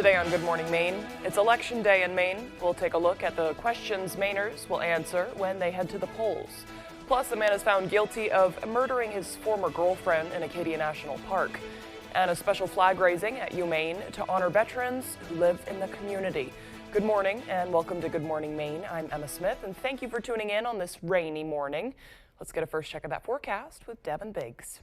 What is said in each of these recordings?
Today on Good Morning Maine, it's Election Day in Maine. We'll take a look at the questions Mainers will answer when they head to the polls. Plus, a man is found guilty of murdering his former girlfriend in Acadia National Park. And a special flag raising at UMaine to honor veterans who live in the community. Good morning and welcome to Good Morning Maine. I'm Emma Smith and thank you for tuning in on this rainy morning. Let's get a first check of that forecast with Devin Biggs.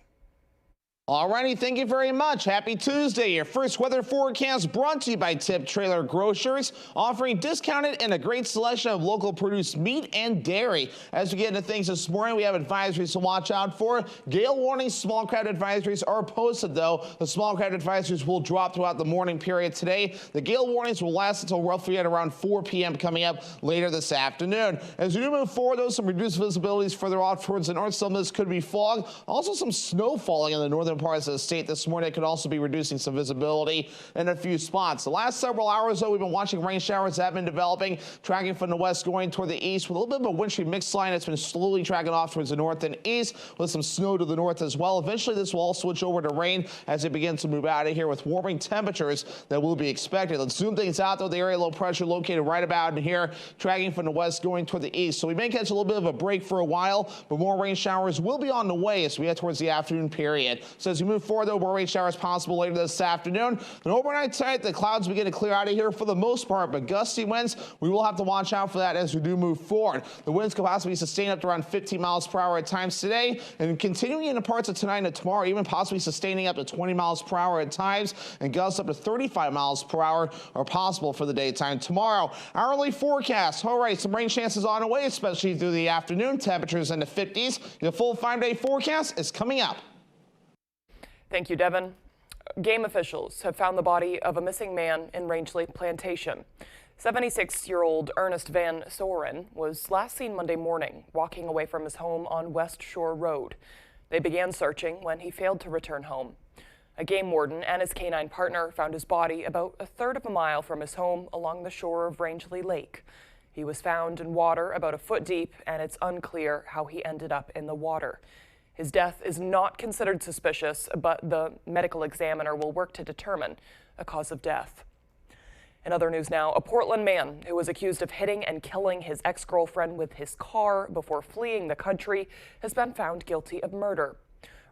Alrighty, thank you very much. Happy Tuesday. Your first weather forecast brought to you by Tip Trailer Grocers, offering discounted and a great selection of local produced meat and dairy. As we get into things this morning, we have advisories to watch out for. Gale warnings, small craft advisories are posted, though. The small craft advisories will drop throughout the morning period today. The gale warnings will last until roughly at around 4 p.m. coming up later this afternoon. As we move forward, though, some reduced visibilities further off towards the north. Some of this could be fog. Also, some snow falling in the northern parts of the state this morning. It could also be reducing some visibility in a few spots. The last several hours, though, we've been watching rain showers that have been developing, tracking from the west going toward the east with a little bit of a wintry mix line that's been slowly tracking off towards the north and east with some snow to the north as well. Eventually, this will all switch over to rain as it begins to move out of here with warming temperatures that will be expected. Let's zoom things out, though. The area low pressure located right about in here, tracking from the west going toward the east. So we may catch a little bit of a break for a while, but more rain showers will be on the way as we head towards the afternoon period. So as we move forward, though, more rain showers possible later this afternoon. And overnight tonight, the clouds begin to clear out of here for the most part, but gusty winds, we will have to watch out for that as we do move forward. The winds could possibly sustain up to around 15 miles per hour at times today, and continuing into parts of tonight and tomorrow, even possibly sustaining up to 20 miles per hour at times, and gusts up to 35 miles per hour are possible for the daytime tomorrow. Hourly forecast. All right, some rain chances on the way, especially through the afternoon. Temperatures in the 50s. The full 5-day forecast is coming up. Thank you, Devin. Game officials have found the body of a missing man in Rangeley Plantation. 76-year-old Ernest Van Soren was last seen Monday morning walking away from his home on West Shore Road. They began searching when he failed to return home. A game warden and his canine partner found his body about a third of a mile from his home along the shore of Rangeley Lake. He was found in water about a foot deep, and it's unclear how he ended up in the water. His death is not considered suspicious, but the medical examiner will work to determine a cause of death. In other news now, a Portland man who was accused of hitting and killing his ex-girlfriend with his car before fleeing the country has been found guilty of murder.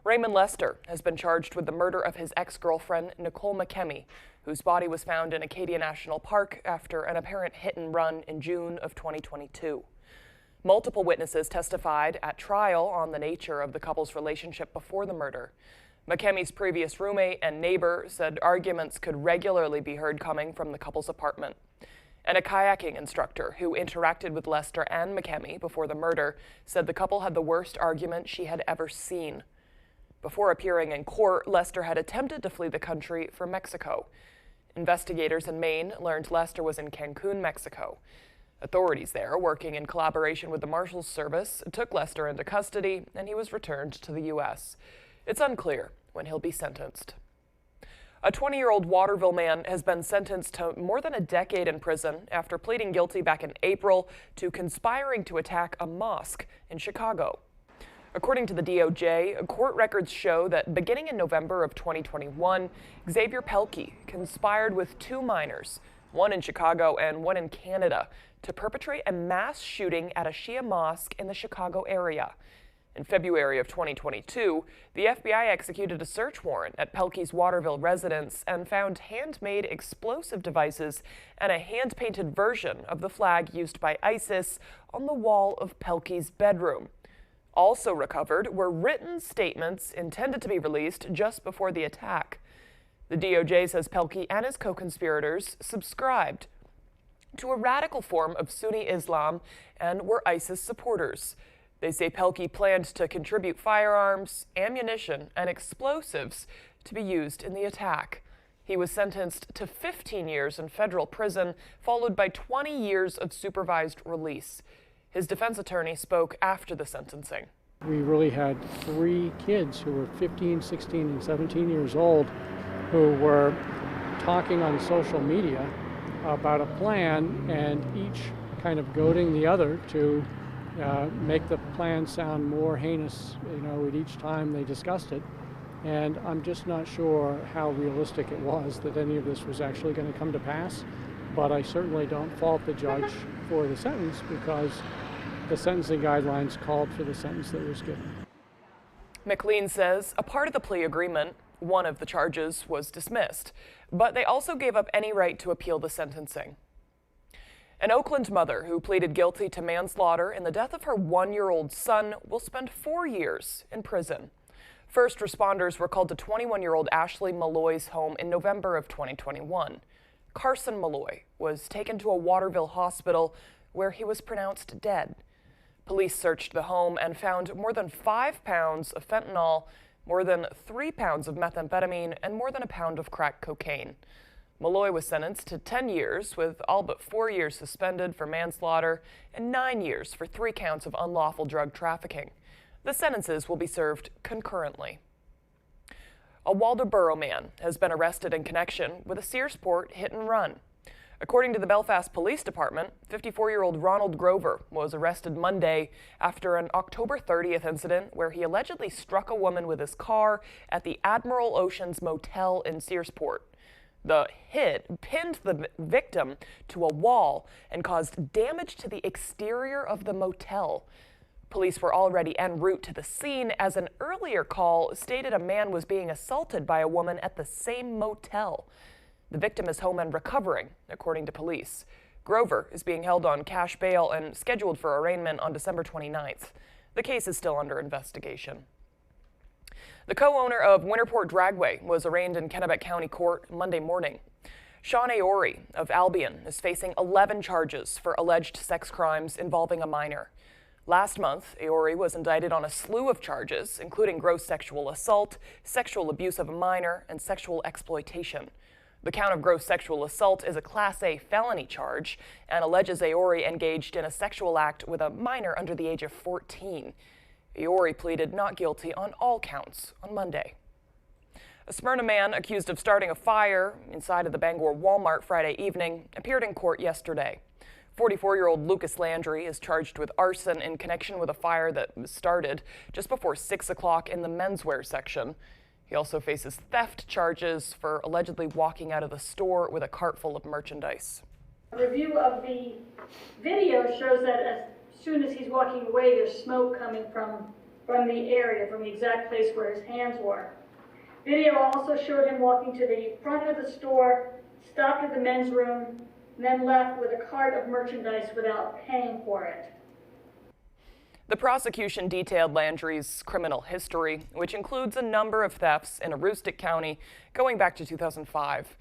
Raymond Lester has been charged with the murder of his ex-girlfriend, Nicole McKemmy, whose body was found in Acadia National Park after an apparent hit and run in June of 2022. Multiple witnesses testified at trial on the nature of the couple's relationship before the murder. McKemmy's previous roommate and neighbor said arguments could regularly be heard coming from the couple's apartment. And a kayaking instructor who interacted with Lester and McKemmy before the murder said the couple had the worst argument she had ever seen. Before appearing in court, Lester had attempted to flee the country for Mexico. Investigators in Maine learned Lester was in Cancun, Mexico. Authorities there, working in collaboration with the Marshals Service, took Lester into custody and he was returned to the U.S. It's unclear when he'll be sentenced. A 20-year-old Waterville man has been sentenced to more than a decade in prison after pleading guilty back in April to conspiring to attack a mosque in Chicago. According to the DOJ, court records show that beginning in November of 2021, Xavier Pelkey conspired with 2 minors, one in Chicago and one in Canada, to perpetrate a mass shooting at a Shia mosque in the Chicago area. In February of 2022, the FBI executed a search warrant at Pelkey's Waterville residence and found handmade explosive devices and a hand-painted version of the flag used by ISIS on the wall of Pelkey's bedroom. Also recovered were written statements intended to be released just before the attack. The DOJ says Pelkey and his co-conspirators subscribed to a radical form of Sunni Islam and were ISIS supporters. They say Pelkey planned to contribute firearms, ammunition, and explosives to be used in the attack. He was sentenced to 15 years in federal prison, followed by 20 years of supervised release. His defense attorney spoke after the sentencing. We really had 3 kids who were 15, 16, and 17 years old who were talking on social media about a plan, and each kind of goading the other to make the plan sound more heinous, at each time they discussed it. And I'm just not sure how realistic it was that any of this was actually going to come to pass. But I certainly don't fault the judge for the sentence, because the sentencing guidelines called for the sentence that was given. McLean says a part of the plea agreement, one of the charges, was dismissed, but they also gave up any right to appeal the sentencing. An Oakland mother who pleaded guilty to manslaughter in the death of her 1-year-old son will spend 4 years in prison. First responders were called to 21-year-old Ashley Malloy's home in November of 2021. Carson Malloy was taken to a Waterville hospital where he was pronounced dead. Police searched the home and found more than 5 pounds of fentanyl, more than 3 pounds of methamphetamine, and more than a pound of crack cocaine. Malloy was sentenced to 10 years, with all but 4 years suspended for manslaughter and 9 years for 3 counts of unlawful drug trafficking. The sentences will be served concurrently. A Waldoboro man has been arrested in connection with a Searsport hit and run. According to the Belfast Police Department, 54-year-old Ronald Grover was arrested Monday after an October 30th incident where he allegedly struck a woman with his car at the Admiral Oceans Motel in Searsport. The hit pinned the victim to a wall and caused damage to the exterior of the motel. Police were already en route to the scene as an earlier call stated a man was being assaulted by a woman at the same motel. The victim is home and recovering, according to police. Grover is being held on cash bail and scheduled for arraignment on December 29th. The case is still under investigation. The co-owner of Winterport Dragway was arraigned in Kennebec County Court Monday morning. Sean Aori of Albion is facing 11 charges for alleged sex crimes involving a minor. Last month, Aori was indicted on a slew of charges, including gross sexual assault, sexual abuse of a minor, and sexual exploitation. The count of gross sexual assault is a Class A felony charge and alleges Aori engaged in a sexual act with a minor under the age of 14. Aori pleaded not guilty on all counts on Monday. A Smyrna man accused of starting a fire inside of the Bangor Walmart Friday evening appeared in court yesterday. 44-year-old Lucas Landry is charged with arson in connection with a fire that started just before 6 o'clock in the menswear section. He also faces theft charges for allegedly walking out of the store with a cart full of merchandise. A review of the video shows that as soon as he's walking away, there's smoke coming from the area, from the exact place where his hands were. Video also showed him walking to the front of the store, stopped at the men's room, and then left with a cart of merchandise without paying for it. The prosecution detailed Landry's criminal history, which includes a number of thefts in Aroostook County going back to 2005.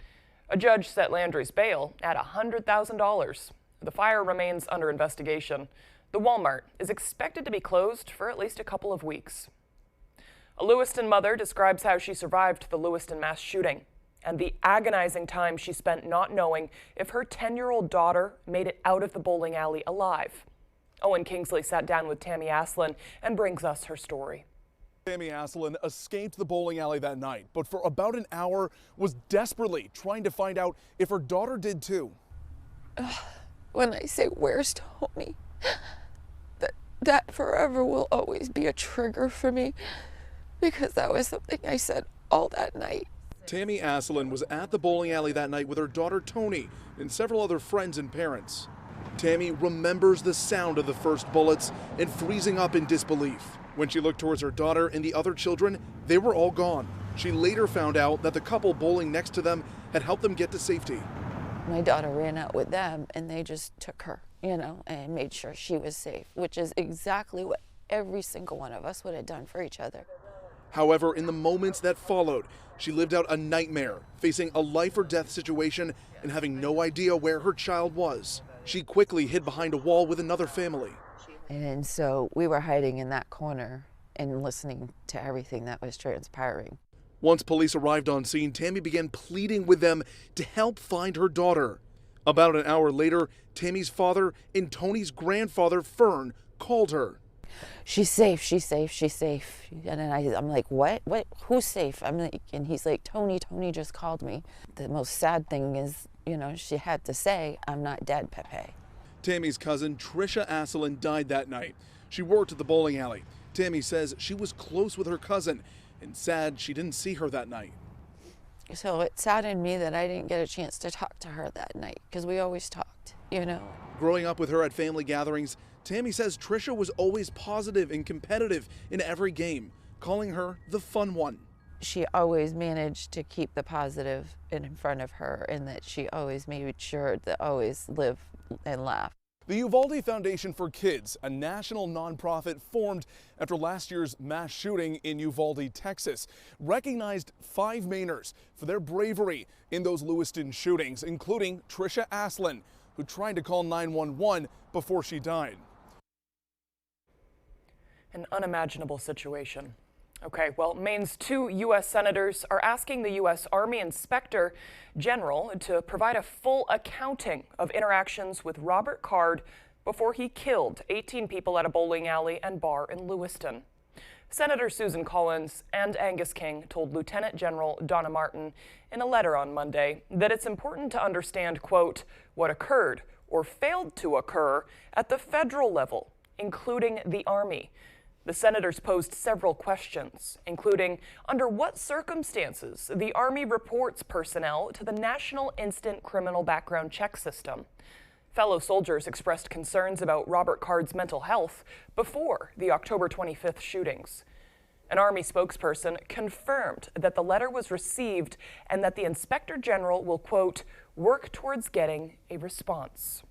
A judge set Landry's bail at $100,000. The fire remains under investigation. The Walmart is expected to be closed for at least a couple of weeks. A Lewiston mother describes how she survived the Lewiston mass shooting and the agonizing time she spent not knowing if her 10-year-old daughter made it out of the bowling alley alive. Owen Kingsley sat down with Tammy Aslin and brings us her story. Tammy Aslin escaped the bowling alley that night, but for about an hour was desperately trying to find out if her daughter did too. When I say, "Where's Tony?" that forever will always be a trigger for me, because that was something I said all that night. Tammy Aslin was at the bowling alley that night with her daughter Tony and several other friends and parents. Tammy remembers the sound of the first bullets and freezing up in disbelief. When she looked towards her daughter and the other children, they were all gone. She later found out that the couple bowling next to them had helped them get to safety. My daughter ran out with them and they just took her, and made sure she was safe, which is exactly what every single one of us would have done for each other. However, in the moments that followed, she lived out a nightmare, facing a life or death situation and having no idea where her child was. She quickly hid behind a wall with another family. And so we were hiding in that corner and listening to everything that was transpiring. Once police arrived on scene, Tammy began pleading with them to help find her daughter. About an hour later, Tammy's father and Tony's grandfather, Fern, called her. "She's safe, she's safe, she's safe." And then I'm like, what? Who's safe? And he's like, Tony just called me. The most sad thing is, she had to say, "I'm not dead, Pepe." Tammy's cousin, Trisha Aslin, died that night. She worked at the bowling alley. Tammy says she was close with her cousin and sad she didn't see her that night. So it saddened me that I didn't get a chance to talk to her that night, because we always talked, you know. Growing up with her at family gatherings, Tammy says Trisha was always positive and competitive in every game, calling her the fun one. She always managed to keep the positive in front of her, and that she always made sure to always live and laugh. The Uvalde Foundation for Kids, a national nonprofit formed after last year's mass shooting in Uvalde, Texas, recognized 5 Mainers for their bravery in those Lewiston shootings, including Trisha Aslin, who tried to call 911 before she died. An unimaginable situation. Okay, well, Maine's 2 U.S. senators are asking the U.S. Army Inspector General to provide a full accounting of interactions with Robert Card before he killed 18 people at a bowling alley and bar in Lewiston. Senator Susan Collins and Angus King told Lieutenant General Donna Martin in a letter on Monday that it's important to understand, quote, what occurred or failed to occur at the federal level, including the Army. The senators posed several questions, including under what circumstances the Army reports personnel to the National Instant Criminal Background Check System. Fellow soldiers expressed concerns about Robert Card's mental health before the October 25th shootings. An Army spokesperson confirmed that the letter was received and that the Inspector General will, quote, work towards getting a response.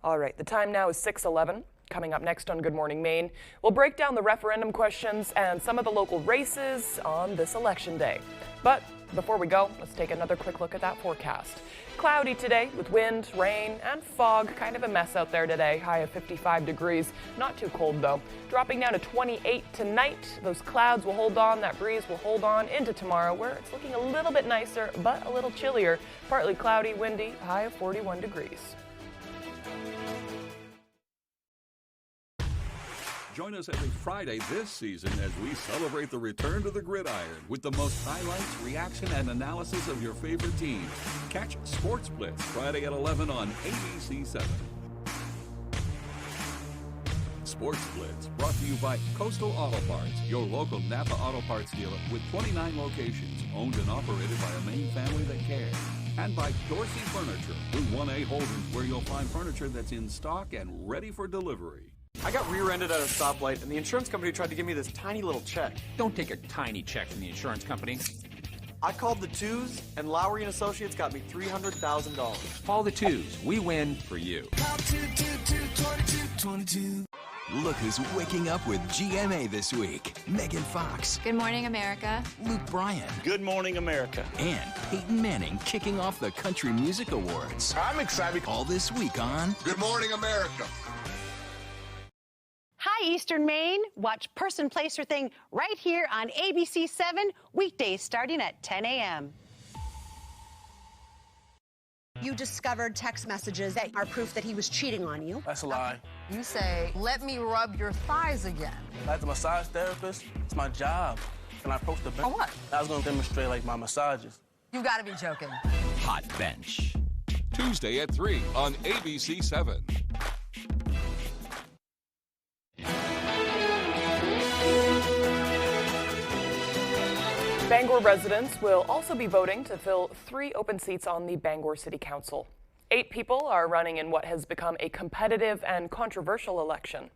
All right, the time now is 6:11. Coming up next on Good Morning Maine, we'll break down the referendum questions and some of the local races on this election day. But before we go, let's take another quick look at that forecast. Cloudy today with wind, rain, and fog. Kind of a mess out there today. High of 55 degrees. Not too cold though. Dropping down to 28 tonight. Those clouds will hold on. That breeze will hold on into tomorrow, where it's looking a little bit nicer, but a little chillier. Partly cloudy, windy. High of 41 degrees. Join us every Friday this season as we celebrate the return to the gridiron with the most highlights, reaction, and analysis of your favorite teams. Catch Sports Blitz Friday at 11 on ABC7. Sports Blitz brought to you by Coastal Auto Parts, your local Napa Auto Parts dealer with 29 locations, owned and operated by a Maine family that cares. And by Dorsey Furniture, Route 1A Holdings, where you'll find furniture that's in stock and ready for delivery. I got rear-ended at a stoplight, and the insurance company tried to give me this tiny little check. Don't take a tiny check from the insurance company. I called the twos, and Lowry and Associates got me $300,000. Call the twos. We win for you. Look who's waking up with GMA this week. Megan Fox. Good morning, America. Luke Bryan. Good morning, America. And Peyton Manning kicking off the Country Music Awards. I'm excited. All this week on Good Morning, America. Hi, Eastern Maine. Watch Person, Place, or Thing right here on ABC 7, weekdays starting at 10 a.m. You discovered text messages that are proof that he was cheating on you. That's a lie. You say, let me rub your thighs again. As a massage therapist, it's my job. Can I approach the bench? For what? I was going to demonstrate, like, my massages. You gotta be joking. Hot Bench. Tuesday at 3 on ABC7. Bangor residents will also be voting to fill 3 open seats on the Bangor City Council. 8 people are running in what has become a competitive and controversial election.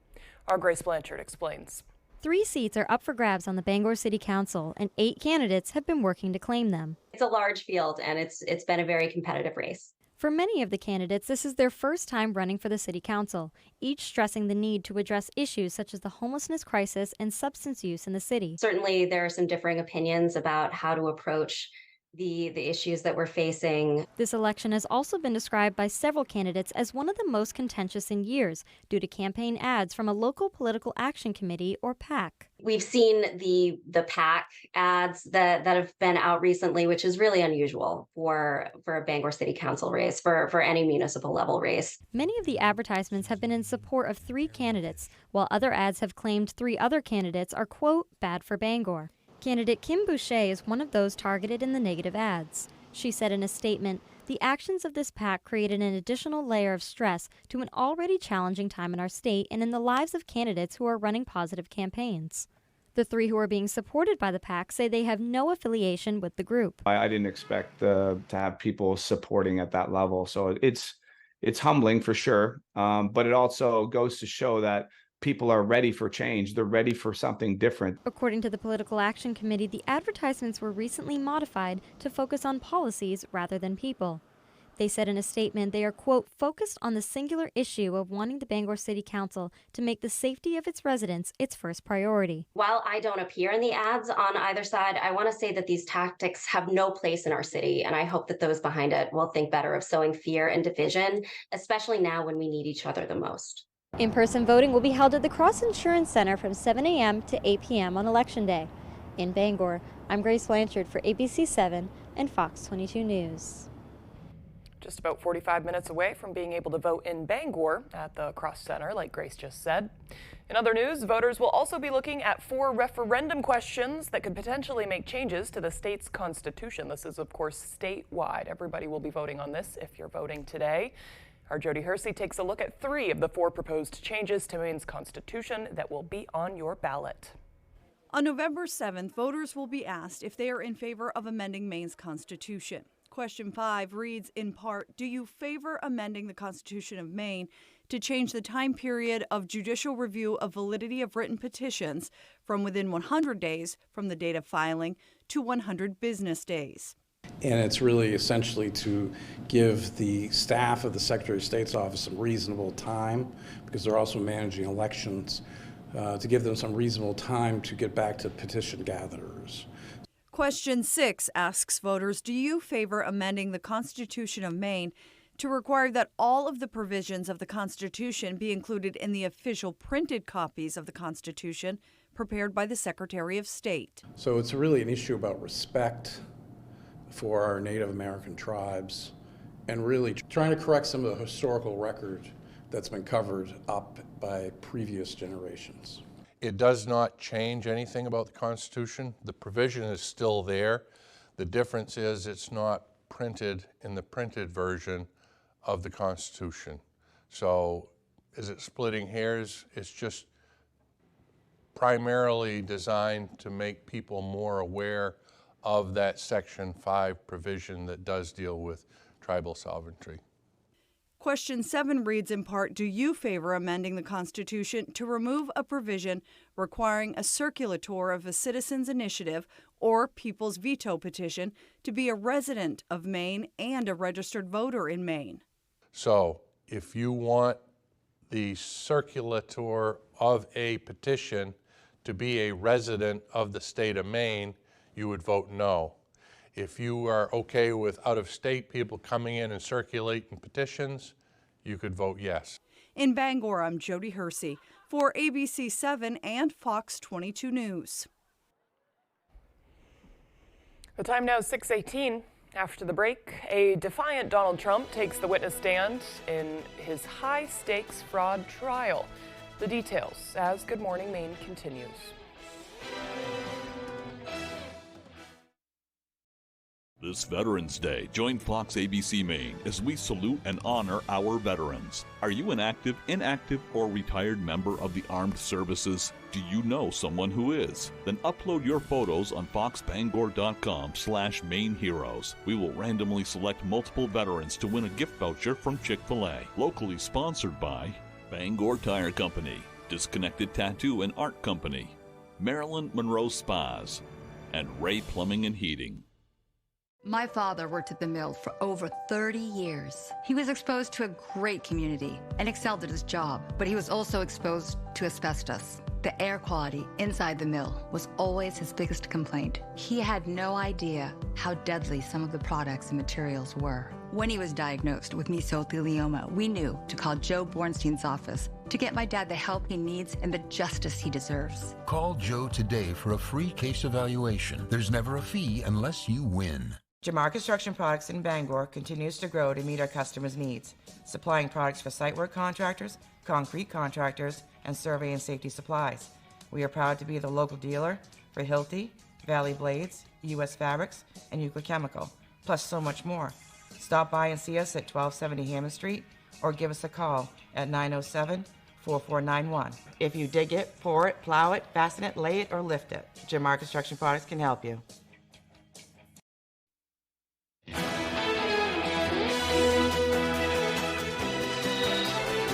Our Grace Blanchard explains. 3 seats are up for grabs on the Bangor City Council, and 8 candidates have been working to claim them. It's a large field, and it's been a very competitive race. For many of the candidates, this is their first time running for the City Council, each stressing the need to address issues such as the homelessness crisis and substance use in the city. Certainly, there are some differing opinions about how to approach the issues that we're facing. This election has also been described by several candidates as one of the most contentious in years due to campaign ads from a local political action committee, or PAC. We've seen the PAC ads that have been out recently, which is really unusual for a Bangor City Council race, for any municipal level race. Many of the advertisements have been in support of 3 candidates, while other ads have claimed 3 other candidates are, quote, bad for Bangor. Candidate Kim Boucher is one of those targeted in the negative ads. She said in a statement, the actions of this PAC created an additional layer of stress to an already challenging time in our state and in the lives of candidates who are running positive campaigns. The three who are being supported by the PAC say they have no affiliation with the group. I didn't expect to have people supporting at that level. So it's humbling for sure. But it also goes to show that people are ready for change. They're ready for something different. According to the Political Action Committee, the advertisements were recently modified to focus on policies rather than people. They said in a statement they are, quote, focused on the singular issue of wanting the Bangor City Council to make the safety of its residents its first priority. While I don't appear in the ads on either side, I want to say that these tactics have no place in our city, and I hope that those behind it will think better of sowing fear and division, especially now when we need each other the most. In-person voting will be held at the Cross Insurance Center from 7 a.m. to 8 p.m. on Election Day. In Bangor, I'm Grace Blanchard for ABC 7 and Fox 22 News. Just about 45 minutes away from being able to vote in Bangor at the Cross Center, like Grace just said. In other news, voters will also be looking at 4 referendum questions that could potentially make changes to the state's constitution. This is, of course, statewide. Everybody will be voting on this if you're voting today. Our Jody Hersey takes a look at 3 of the 4 proposed changes to Maine's constitution that will be on your ballot. On November 7th, voters will be asked if they are in favor of amending Maine's constitution. Question 5 reads, in part, do you favor amending the Constitution of Maine to change the time period of judicial review of validity of written petitions from within 100 days from the date of filing to 100 business days? And it's really essentially to give the staff of the Secretary of State's office some reasonable time, because they're also managing elections, to give them some reasonable time to get back to petition gatherers. Question 6 asks voters, do you favor amending the Constitution of Maine to require that all of the provisions of the Constitution be included in the official printed copies of the Constitution prepared by the Secretary of State? So it's really an issue about respect for our Native American tribes and really trying to correct some of the historical record that's been covered up by previous generations. It does not change anything about the Constitution. The provision is still there. The difference is it's not printed in the printed version of the Constitution. So is it splitting hairs? It's just primarily designed to make people more aware of that Section 5 provision that does deal with tribal sovereignty. Question 7 reads in part, do you favor amending the Constitution to remove a provision requiring a circulator of a citizen's initiative or people's veto petition to be a resident of Maine and a registered voter in Maine? So if you want the circulator of a petition to be a resident of the state of Maine, you would vote no. If you are okay with out-of-state people coming in and circulating petitions, you could vote yes. In Bangor, I'm Jody Hersey for ABC 7 and Fox 22 News. The time now is 6:18. After the break, a defiant Donald Trump takes the witness stand in his high-stakes fraud trial. The details as Good Morning Maine continues. This Veterans Day, join Fox ABC Maine as we salute and honor our veterans. Are you an active, inactive, or retired member of the armed services? Do you know someone who is? Then upload your photos on foxbangor.com/Maine Heroes. We will randomly select multiple veterans to win a gift voucher from Chick-fil-A. Locally sponsored by Bangor Tire Company, Disconnected Tattoo and Art Company, Marilyn Monroe Spas, and Ray Plumbing and Heating. My father worked at the mill for over 30 years. He was exposed to a great community and excelled at his job, but he was also exposed to asbestos. The air quality inside the mill was always his biggest complaint. He had no idea how deadly some of the products and materials were. When he was diagnosed with mesothelioma, we knew to call Joe Bornstein's office to get my dad the help he needs and the justice he deserves. Call Joe today for a free case evaluation. There's never a fee unless you win. Jamar Construction Products in Bangor continues to grow to meet our customers' needs, supplying products for site work contractors, concrete contractors, and survey and safety supplies. We are proud to be the local dealer for Hilti, Valley Blades, U.S. Fabrics, and Euclid Chemical, plus so much more. Stop by and see us at 1270 Hammond Street or give us a call at 4491. If you dig it, pour it, plow it, fasten it, lay it, or lift it, Jim Mar Construction Products can help you.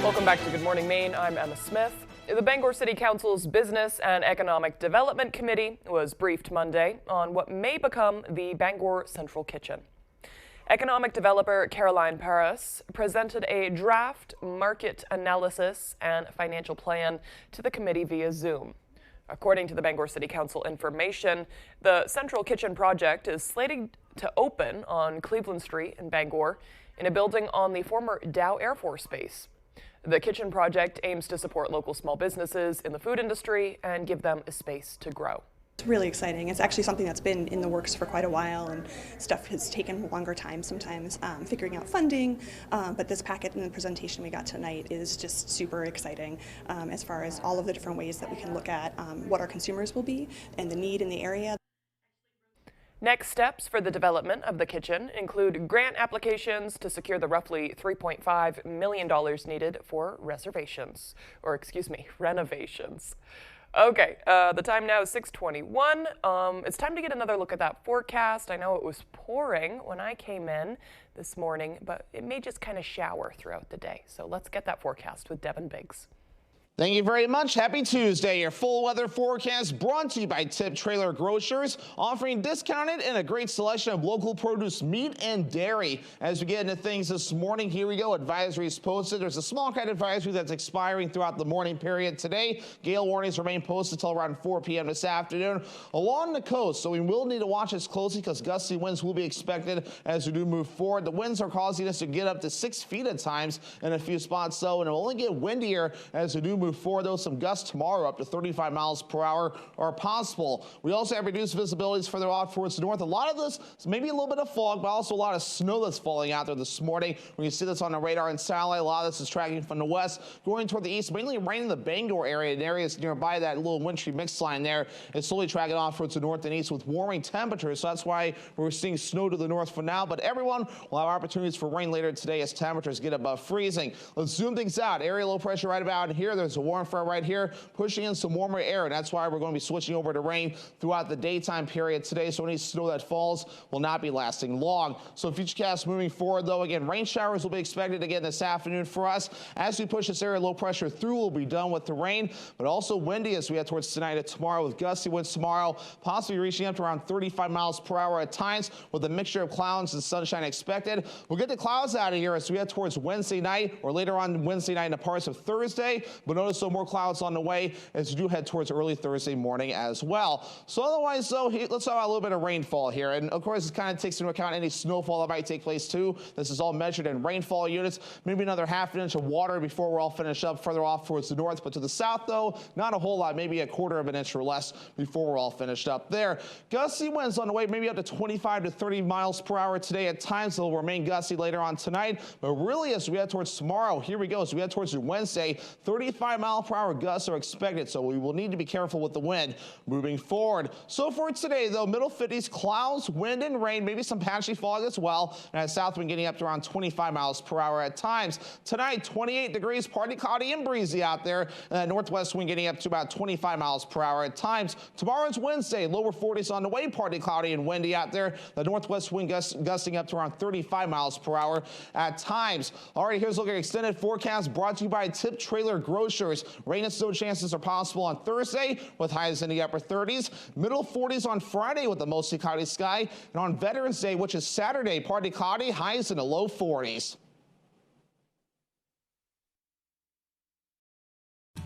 Welcome back to Good Morning Maine. I'm Emma Smith. The Bangor City Council's Business and Economic Development Committee was briefed Monday on what may become the Bangor Central Kitchen. Economic developer Caroline Paris presented a draft market analysis and financial plan to the committee via Zoom. According to the Bangor City Council information, the Central Kitchen project is slated to open on Cleveland Street in Bangor in a building on the former Dow Air Force Base. The kitchen project aims to support local small businesses in the food industry and give them a space to grow. It's really exciting. It's actually something that's been in the works for quite a while, and stuff has taken longer time sometimes figuring out funding, but this packet and the presentation we got tonight is just super exciting as far as all of the different ways that we can look at what our consumers will be and the need in the area. Next steps for the development of the kitchen include grant applications to secure the roughly $3.5 million needed for renovations. Okay, the time now is 6:21. It's time to get another look at that forecast. I know it was pouring when I came in this morning, but it may just kind of shower throughout the day. So let's get that forecast with Devin Biggs. Thank you very much. Happy Tuesday. Your full weather forecast brought to you by Tip Trailer Grocers, offering discounted and a great selection of local produce, meat, and dairy. As we get into things this morning, here we go. Advisories posted. There's a small cat advisory that's expiring throughout the morning period today. Gale warnings remain posted until around 4 p.m. this afternoon along the coast. So we will need to watch this closely because gusty winds will be expected as we do move forward. The winds are causing us to get up to 6 feet at times in a few spots, though, and it will only get windier as we do move forward, though. Some gusts tomorrow up to 35 miles per hour are possible. We also have reduced visibilities further out towards the north. A lot of this is maybe a little bit of fog, but also a lot of snow that's falling out there this morning. We can see this on the radar in satellite. A lot of this is tracking from the west, going toward the east, mainly rain in the Bangor area and areas nearby that little wintry mix line there. It's slowly tracking off towards the north and east with warming temperatures. So that's why we're seeing snow to the north for now. But everyone will have opportunities for rain later today as temperatures get above freezing. Let's zoom things out. Area low pressure right about here. There's a warm front right here pushing in some warmer air, and that's why we're going to be switching over to rain throughout the daytime period today. So any snow that falls will not be lasting long. So futurecast moving forward, though, again, rain showers will be expected again this afternoon for us. As we push this area low pressure through, we'll be done with the rain, but also windy as we head towards tonight and tomorrow with gusty winds tomorrow, possibly reaching up to around 35 miles per hour at times with a mixture of clouds and sunshine expected. We'll get the clouds out of here as we head towards Wednesday night or later on Wednesday night and parts of Thursday, but notice some more clouds on the way as we do head towards early Thursday morning as well. So otherwise, though, let's talk about a little bit of rainfall here. And of course, it kind of takes into account any snowfall that might take place too. This is all measured in rainfall units. Maybe another half an inch of water before we're all finished up further off towards the north. But to the south, though, not a whole lot, maybe a quarter of an inch or less before we're all finished up there. Gusty winds on the way, maybe up to 25 to 30 miles per hour today at times. They'll remain gusty later on tonight. But really, as we head towards tomorrow, here we go. As we head towards Wednesday, 35 mile per hour gusts are expected, so we will need to be careful with the wind moving forward. So for today, though, middle 50s, clouds, wind, and rain, maybe some patchy fog as well, and a south wind getting up to around 25 miles per hour at times. Tonight, 28 degrees, partly cloudy and breezy out there, and that northwest wind getting up to about 25 miles per hour at times. Tomorrow's Wednesday, lower 40s on the way, partly cloudy and windy out there. The northwest wind gusting up to around 35 miles per hour at times. All right, here's a look at extended forecast brought to you by Tip Trailer Grocers. Rain and snow chances are possible on Thursday with highs in the upper 30s, middle 40s on Friday with a mostly cloudy sky, and on Veterans Day, which is Saturday, partly cloudy, highs in the low 40s.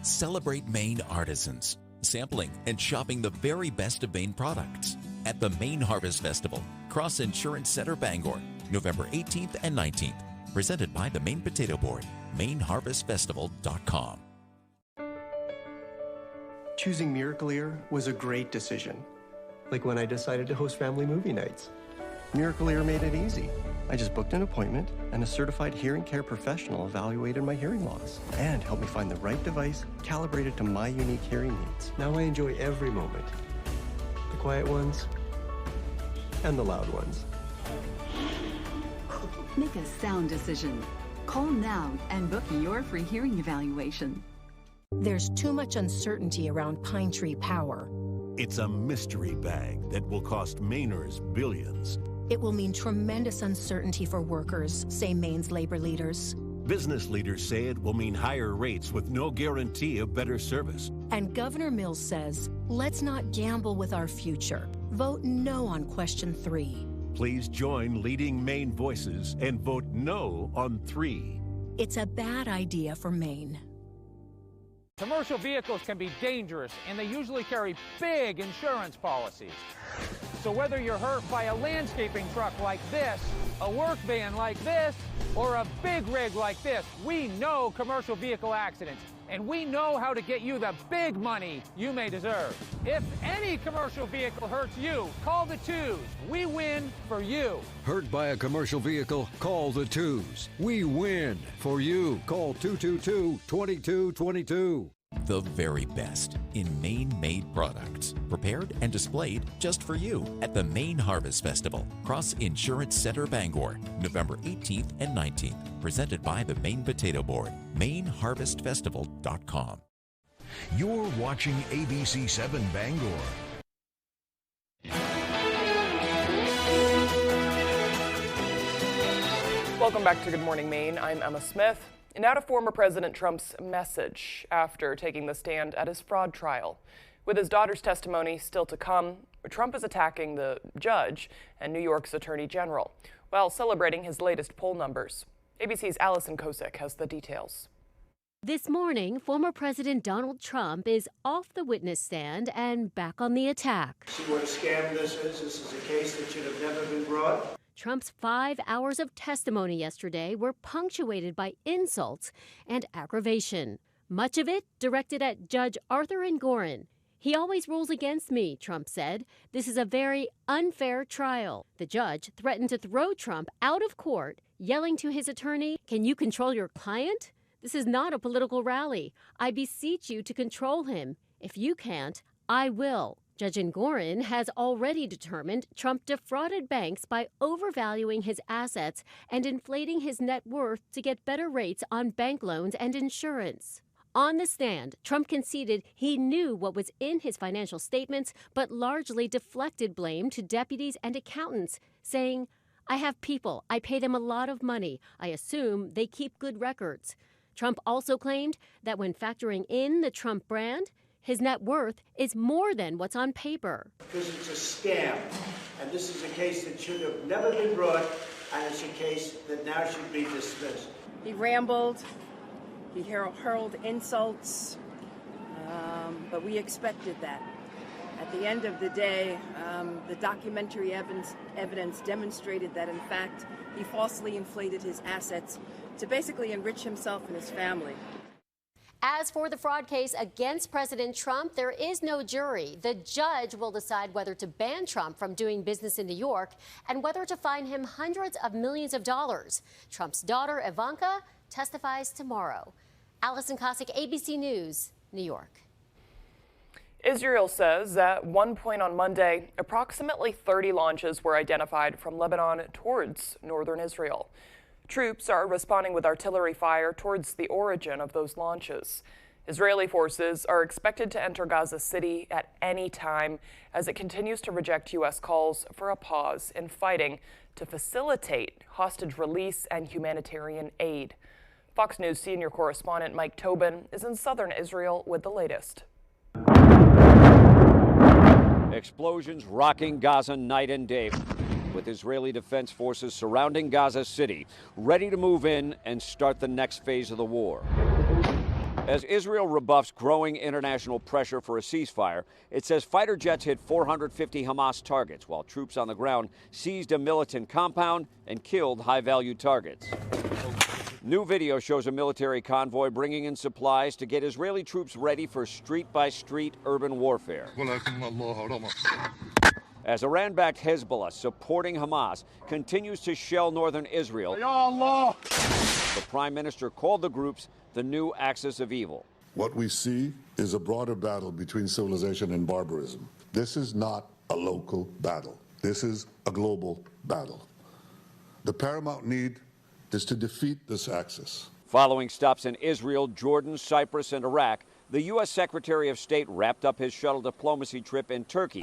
Celebrate Maine artisans, sampling and shopping the very best of Maine products at the Maine Harvest Festival, Cross Insurance Center, Bangor, November 18th and 19th. Presented by the Maine Potato Board, MaineHarvestFestival.com. Choosing Miracle Ear was a great decision. Like when I decided to host family movie nights. Miracle Ear made it easy. I just booked an appointment and a certified hearing care professional evaluated my hearing loss and helped me find the right device calibrated to my unique hearing needs. Now I enjoy every moment. The quiet ones and the loud ones. Make a sound decision. Call now and book your free hearing evaluation. There's too much uncertainty around Pine Tree Power. It's a mystery bag that will cost Mainers billions. It will mean tremendous uncertainty for workers, say Maine's labor leaders. Business leaders say it will mean higher rates with no guarantee of better service. And Governor Mills says, let's not gamble with our future. Vote no on question 3. Please join leading Maine voices and vote no on 3. It's a bad idea for Maine. Commercial vehicles can be dangerous, and they usually carry big insurance policies. So whether you're hurt by a landscaping truck like this, a work van like this, or a big rig like this, we know commercial vehicle accidents, and we know how to get you the big money you may deserve. If any commercial vehicle hurts you, call the 2s. We win for you. Hurt by a commercial vehicle? Call the 2s. We win for you. Call 222-2222. The very best in Maine-made products, prepared and displayed just for you at the Maine Harvest Festival, Cross Insurance Center, Bangor, November 18th and 19th. Presented by the Maine Potato Board. MaineHarvestFestival.com. You're watching ABC 7 Bangor. Welcome back to Good Morning Maine. I'm Emma Smith. Now to former President Trump's message after taking the stand at his fraud trial. With his daughter's testimony still to come, Trump is attacking the judge and New York's Attorney General while celebrating his latest poll numbers. ABC's Allison Kosick has the details. This morning, former President Donald Trump is off the witness stand and back on the attack. See what a scam this is? This is a case that should have never been brought. Trump's 5 hours of testimony yesterday were punctuated by insults and aggravation, much of it directed at Judge Arthur Engoron. He always rules against me, Trump said. This is a very unfair trial. The judge threatened to throw Trump out of court, yelling to his attorney, "Can you control your client? This is not a political rally. I beseech you to control him. If you can't, I will." Judge Engoron has already determined Trump defrauded banks by overvaluing his assets and inflating his net worth to get better rates on bank loans and insurance. On the stand, Trump conceded he knew what was in his financial statements, but largely deflected blame to deputies and accountants, saying, "I have people. I pay them a lot of money. I assume they keep good records." Trump also claimed that when factoring in the Trump brand, his net worth is more than what's on paper. Because it's a scam, and this is a case that should have never been brought, and it's a case that now should be dismissed. He rambled, he hurled insults, but we expected that. At the end of the day, the documentary evidence demonstrated that, in fact, he falsely inflated his assets to basically enrich himself and his family. As for the fraud case against President Trump, there is no jury. The judge will decide whether to ban Trump from doing business in New York and whether to fine him hundreds of millions of dollars. Trump's daughter, Ivanka, testifies tomorrow. Allison Kosick, ABC News, New York. Israel says at one point on Monday, approximately 30 launches were identified from Lebanon towards northern Israel. Troops are responding with artillery fire towards the origin of those launches. Israeli forces are expected to enter Gaza City at any time as it continues to reject U.S. calls for a pause in fighting to facilitate hostage release and humanitarian aid. Fox News senior correspondent Mike Tobin is in southern Israel with the latest. Explosions rocking Gaza night and day, with Israeli defense forces surrounding Gaza City, ready to move in and start the next phase of the war. As Israel rebuffs growing international pressure for a ceasefire, it says fighter jets hit 450 Hamas targets, while troops on the ground seized a militant compound and killed high-value targets. New video shows a military convoy bringing in supplies to get Israeli troops ready for street-by-street urban warfare. As Iran-backed Hezbollah, supporting Hamas, continues to shell northern Israel, the prime minister called the groups the new axis of evil. What we see is a broader battle between civilization and barbarism. This is not a local battle. This is a global battle. The paramount need is to defeat this axis. Following stops in Israel, Jordan, Cyprus, and Iraq, The U.S. Secretary of State wrapped up his shuttle diplomacy trip in Turkey,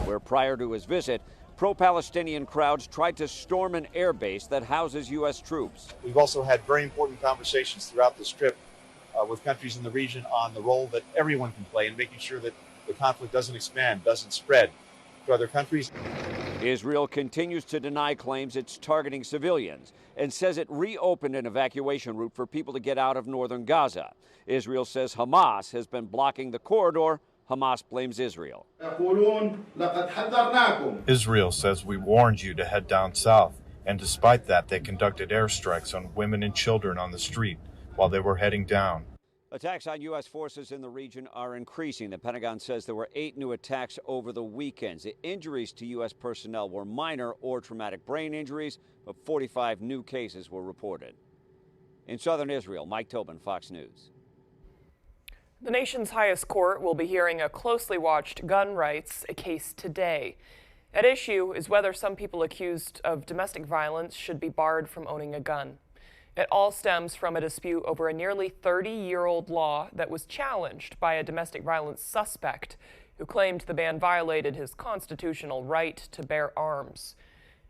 where prior to his visit, pro-Palestinian crowds tried to storm an airbase that houses U.S. troops. We've also had very important conversations throughout this trip with countries in the region on the role that everyone can play in making sure that the conflict doesn't expand, doesn't spread to other countries. Israel continues to deny claims it's targeting civilians and says it reopened an evacuation route for people to get out of northern Gaza. Israel says Hamas has been blocking the corridor. Hamas blames Israel. Israel says we warned you to head down south, and despite that, they conducted airstrikes on women and children on the street while they were heading down. Attacks on U.S. forces in the region are increasing. The Pentagon says there were 8 new attacks over the weekends. The injuries to U.S. personnel were minor or traumatic brain injuries, but 45 new cases were reported. In southern Israel, Mike Tobin, Fox News. The nation's highest court will be hearing a closely watched gun rights case today. At issue is whether some people accused of domestic violence should be barred from owning a gun. It all stems from a dispute over a nearly 30-year-old law that was challenged by a domestic violence suspect who claimed the ban violated his constitutional right to bear arms.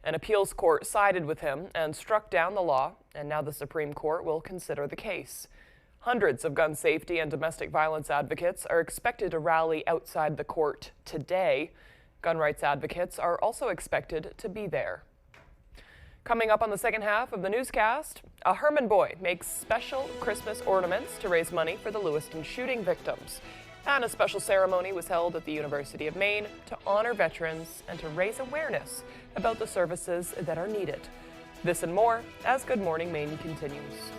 An appeals court sided with him and struck down the law, and now the Supreme Court will consider the case. Hundreds of gun safety and domestic violence advocates are expected to rally outside the court today. Gun rights advocates are also expected to be there. Coming up on the second half of the newscast, a Herman boy makes special Christmas ornaments to raise money for the Lewiston shooting victims. And a special ceremony was held at the University of Maine to honor veterans and to raise awareness about the services that are needed. This and more as Good Morning Maine continues.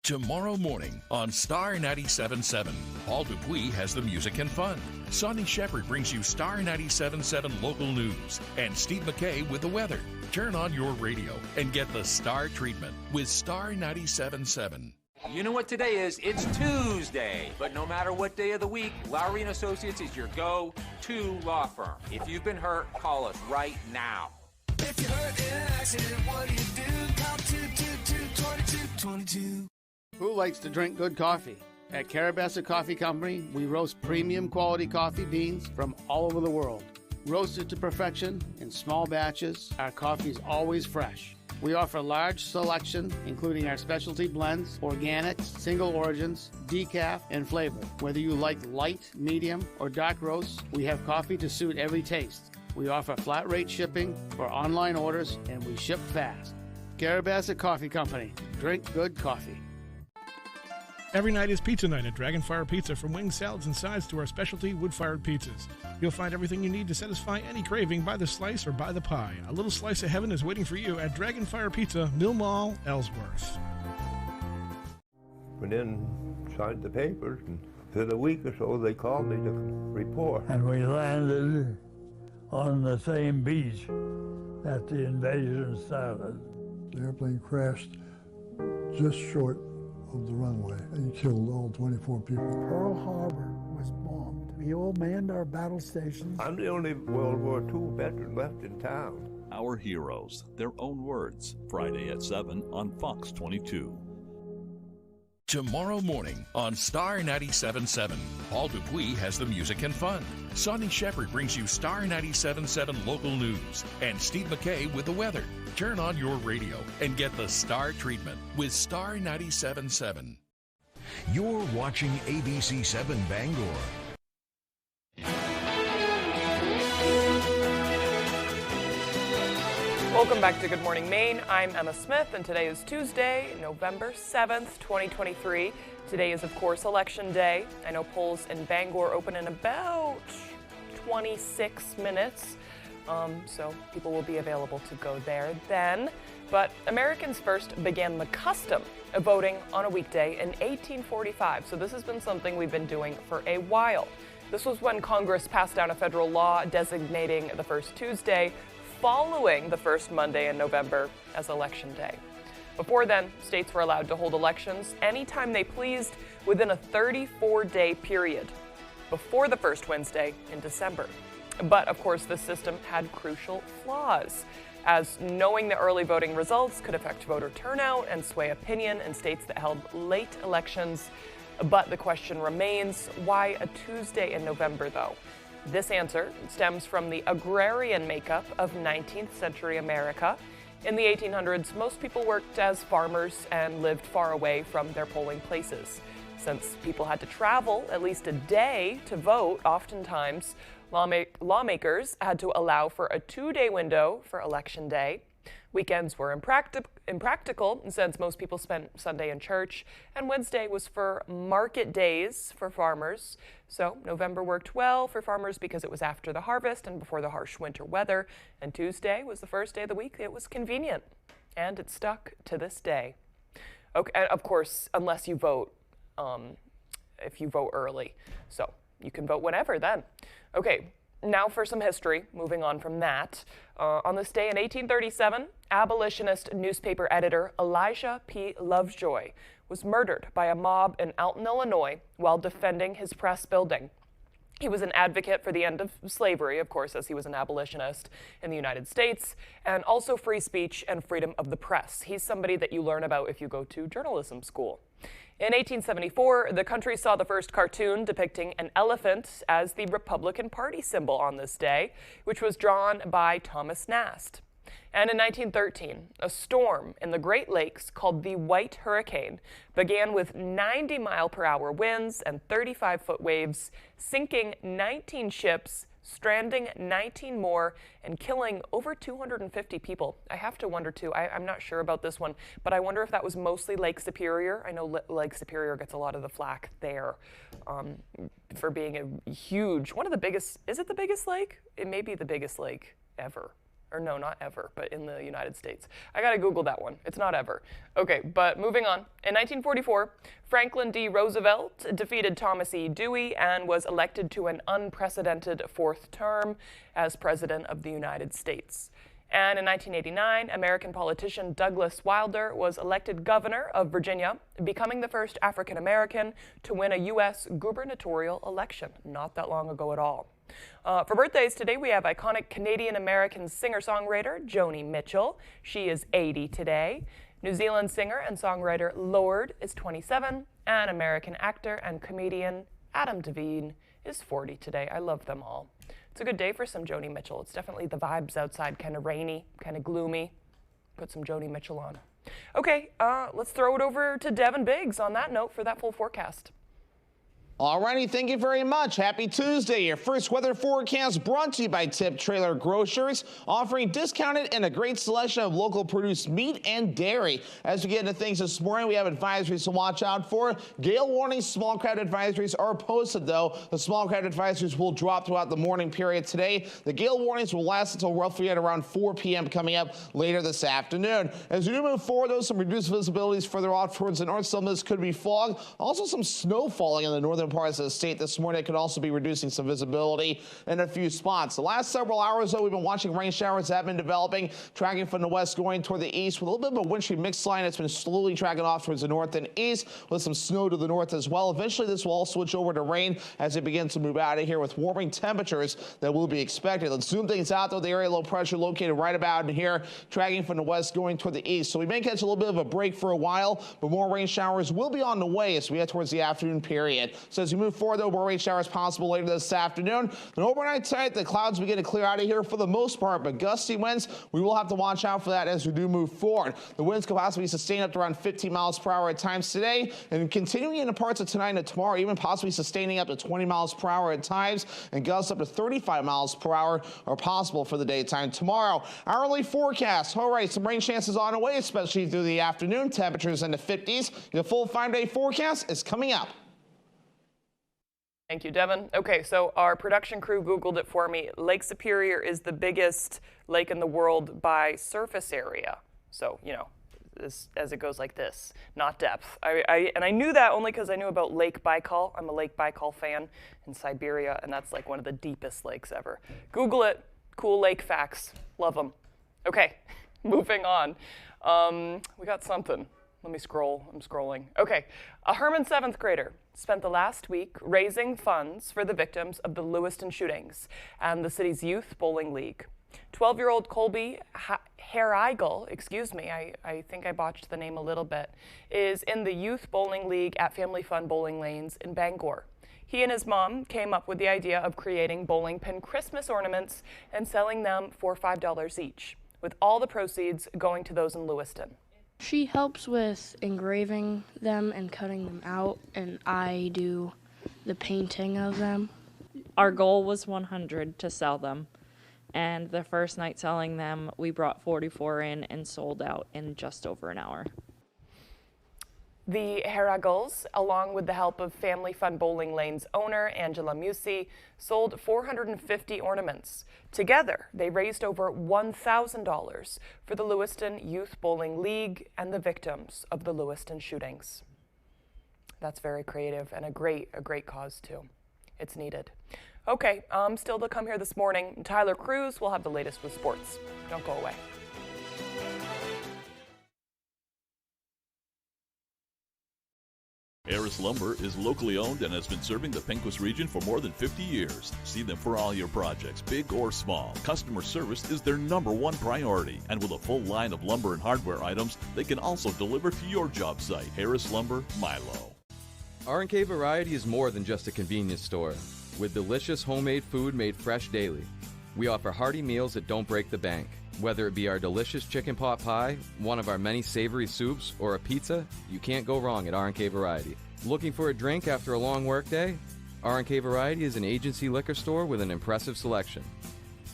Tomorrow morning on Star 97.7, Paul Dupuis has the music and fun. Sonny Shepard brings you Star 97.7 local news. And Steve McKay with the weather. Turn on your radio and get the Star treatment with Star 97.7. You know what today is? It's Tuesday. But no matter what day of the week, Lowry & Associates is your go-to law firm. If you've been hurt, call us right now. If you're hurt in an accident, what do you do? Call 222-2222. Who likes to drink good coffee? At Carabassa Coffee Company, we roast premium quality coffee beans from all over the world. Roasted to perfection in small batches, our coffee is always fresh. We offer large selection, including our specialty blends, organics, single origins, decaf, and flavor. Whether you like light, medium, or dark roasts, we have coffee to suit every taste. We offer flat rate shipping for online orders, and we ship fast. Carabassa Coffee Company. Drink good coffee. Every night is pizza night at Dragonfire Pizza. From wings, salads, and sides to our specialty wood-fired pizzas. You'll find everything you need to satisfy any craving by the slice or by the pie. A little slice of heaven is waiting for you at Dragonfire Pizza, Mill Mall, Ellsworth. Went in, signed the papers, and within a week or so they called me to report. And we landed on the same beach that the invasion started. The airplane crashed just short of the runway and killed all 24 people. Pearl Harbor was bombed. We all manned our battle stations. I'm the only World War II veteran left in town. Our Heroes, Their Own Words, Friday at 7 on Fox 22. Tomorrow morning on Star 97.7, Paul Dupuis has the music and fun. Sonny Shepard brings you Star 97.7 local news. And Steve McKay with the weather. Turn on your radio and get the Star treatment with Star 97.7. You're watching ABC 7 Bangor. Welcome back to Good Morning Maine. I'm Emma Smith, and today is Tuesday, November 7th, 2023. Today is, of course, Election Day. I know polls in Bangor open in about 26 minutes, so people will be available to go there then. But Americans first began the custom of voting on a weekday in 1845, so this has been something we've been doing for a while. This was when Congress passed down a federal law designating the first Tuesday following the first Monday in November as Election Day. Before then, states were allowed to hold elections anytime they pleased within a 34-day period before the first Wednesday in December. But of course, the system had crucial flaws, as knowing the early voting results could affect voter turnout and sway opinion in states that held late elections. But the question remains, why a Tuesday in November, though? This answer stems from the agrarian makeup of 19th century America. In the 1800s, most people worked as farmers and lived far away from their polling places. Since people had to travel at least a day to vote, oftentimes lawmakers had to allow for a 2-day window for Election Day. Weekends were impractical since most people spent Sunday in church, and Wednesday was for market days for farmers. So November worked well for farmers because it was after the harvest and before the harsh winter weather, and Tuesday was the first day of the week it was convenient, and it stuck to this day. Okay, and of course, unless you vote, if you vote early. So you can vote whenever then. Okay, now for some history, moving on from that. On this day in 1837, abolitionist newspaper editor Elijah P. Lovejoy was murdered by a mob in Alton, Illinois, while defending his press building. He was an advocate for the end of slavery, of course, as he was an abolitionist in the United States, and also free speech and freedom of the press. He's somebody that you learn about if you go to journalism school. In 1874, the country saw the first cartoon depicting an elephant as the Republican Party symbol on this day, which was drawn by Thomas Nast. And in 1913, a storm in the Great Lakes called the White Hurricane began with 90-mile-per-hour winds and 35-foot waves, sinking 19 ships, stranding 19 more, and killing over 250 people. I have to wonder, too, I'm not sure about this one, but I wonder if that was mostly Lake Superior. I know Lake Superior gets a lot of the flack there for being a huge, one of the biggest, is it the biggest lake? It may be the biggest lake ever. Or no, not ever, but in the United States. I gotta Google that one. It's not ever. Okay, but moving on. In 1944, Franklin D. Roosevelt defeated Thomas E. Dewey and was elected to an unprecedented 4th term as President of the United States. And in 1989, American politician Douglas Wilder was elected governor of Virginia, becoming the first African American to win a U.S. gubernatorial election. Not that long ago at all. For birthdays today, we have iconic Canadian-American singer-songwriter Joni Mitchell. She is 80 today. New Zealand singer and songwriter Lorde is 27. And American actor and comedian Adam Devine is 40 today. I love them all. It's a good day for some Joni Mitchell. It's definitely the vibes outside, kind of rainy, kind of gloomy. Put some Joni Mitchell on. Okay, let's throw it over to Devin Biggs on that note for that full forecast. Alrighty, thank you very much. Happy Tuesday. Your first weather forecast brought to you by Tip Trailer Grocers, offering discounted and a great selection of local produced meat and dairy. As we get into things this morning, we have advisories to watch out for. Gale warnings, small craft advisories are posted, though. The small craft advisories will drop throughout the morning period today. The gale warnings will last until roughly at around 4 p.m. coming up later this afternoon. As we move forward, though, some reduced visibilities further off towards the north. Some of this could be fog. Also, some snow falling in the northern parts of the state this morning. It could also be reducing some visibility in a few spots. The last several hours, though, we've been watching rain showers that have been developing, tracking from the west going toward the east with a little bit of a wintry mixed line that's been slowly tracking off towards the north and east with some snow to the north as well. Eventually, this will all switch over to rain as it begins to move out of here with warming temperatures that will be expected. Let's zoom things out, though. The area low pressure located right about in here, tracking from the west going toward the east. So we may catch a little bit of a break for a while, but more rain showers will be on the way as we head towards the afternoon period. So as we move forward, though, more rain showers possible later this afternoon. Then overnight tonight, the clouds begin to clear out of here for the most part, but gusty winds, we will have to watch out for that as we do move forward. The winds could possibly sustain up to around 15 miles per hour at times today, and continuing into parts of tonight and tomorrow, even possibly sustaining up to 20 miles per hour at times, and gusts up to 35 miles per hour are possible for the daytime tomorrow. Hourly forecast. All right, some rain chances on the way, especially through the afternoon. Temperatures in the 50s. The full 5-day forecast is coming up. Thank you, Devin. Okay, so our production crew Googled it for me. Lake Superior is the biggest lake in the world by surface area. So, you know, as it goes like this, not depth. And I knew that only because I knew about Lake Baikal. I'm a Lake Baikal fan in Siberia, and that's like one of the deepest lakes ever. Google it. Cool lake facts. Love them. Okay, moving on. We got something. Let me scroll. I'm scrolling. Okay. A Herman 7th grader spent the last week raising funds for the victims of the Lewiston shootings and the city's youth bowling league. 12-year-old Colby Herigel, excuse me, I think I botched the name a little bit, is in the youth bowling league at Family Fun Bowling Lanes in Bangor. He and his mom came up with the idea of creating bowling pin Christmas ornaments and selling them for $5 each, with all the proceeds going to those in Lewiston. She helps with engraving them and cutting them out, and I do the painting of them. Our goal was 100 to sell them, and the first night selling them, we brought 44 in and sold out in just over an hour. The Heragels, along with the help of Family Fun Bowling Lane's owner, Angela Musi, sold 450 ornaments. Together, they raised over $1,000 for the Lewiston Youth Bowling League and the victims of the Lewiston shootings. That's very creative and a great cause, too. It's needed. Okay, still to come here this morning, Tyler Cruz will have the latest with sports. Don't go away. Harris Lumber is locally owned and has been serving the Pequot region for more than 50 years. See them for all your projects, big or small. Customer service is their #1 priority. And with a full line of lumber and hardware items, they can also deliver to your job site. Harris Lumber, Milo. R&K Variety is more than just a convenience store. With delicious homemade food made fresh daily. We offer hearty meals that don't break the bank. Whether it be our delicious chicken pot pie, one of our many savory soups, or a pizza, you can't go wrong at R&K Variety. Looking for a drink after a long workday? R&K Variety is an agency liquor store with an impressive selection.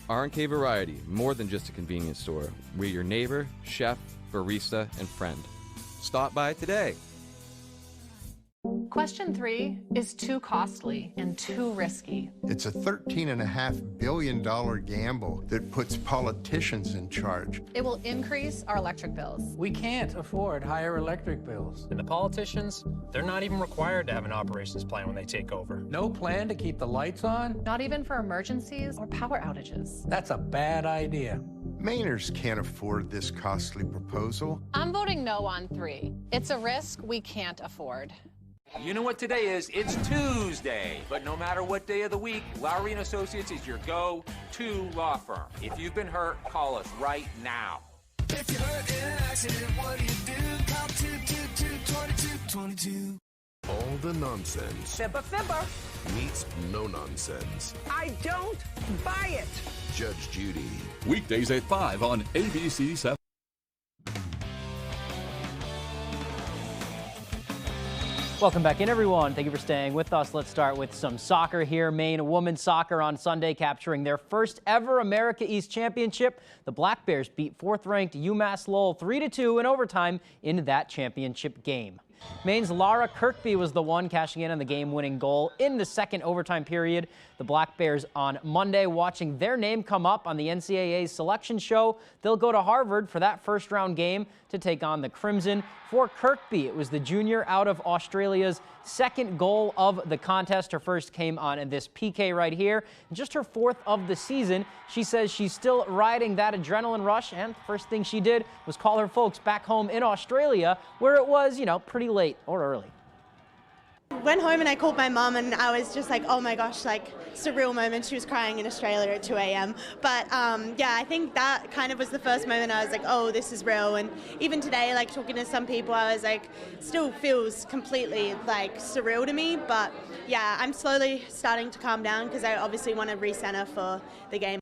R&K Variety, more than just a convenience store. We're your neighbor, chef, barista, and friend. Stop by today. Question 3 is too costly and too risky. It's a $13.5 billion gamble that puts politicians in charge. It will increase our electric bills. We can't afford higher electric bills. And the politicians, they're not even required to have an operations plan when they take over. No plan to keep the lights on? Not even for emergencies or power outages. That's a bad idea. Mainers can't afford this costly proposal. I'm voting no on 3. It's a risk we can't afford. You know what today is? It's Tuesday. But no matter what day of the week, Lowry & Associates is your go-to law firm. If you've been hurt, call us right now. If you're hurt in an accident, what do? Call 222-2222. All the nonsense Fibber. meets no nonsense. I don't buy it. Judge Judy. Weekdays at 5 on ABC 7. Welcome back in, everyone. Thank you for staying with us. Let's start with some soccer here. Maine women's soccer on Sunday capturing their first ever America East Championship. The Black Bears beat fourth-ranked UMass Lowell 3-2 in overtime in that championship game. Maine's Lara Kirkby was the one cashing in on the game-winning goal in the second overtime period. The Black Bears on Monday watching their name come up on the NCAA's selection show. They'll go to Harvard for that first-round game to take on the Crimson. For Kirkby, it was the junior out of Australia's second goal of the contest. Her first came on this PK right here. Just her fourth of the season. She says she's still riding that adrenaline rush, and first thing she did was call her folks back home in Australia, where it was, pretty late or early. Went home and I called my mum and I was just like, oh my gosh, like surreal moment. She was crying in Australia at 2 a.m. But yeah, I think that kind of was the first moment I was like, oh, this is real. And even today, like talking to some people, I was like, still feels completely like surreal to me. But yeah, I'm slowly starting to calm down because I obviously want to recenter for the game.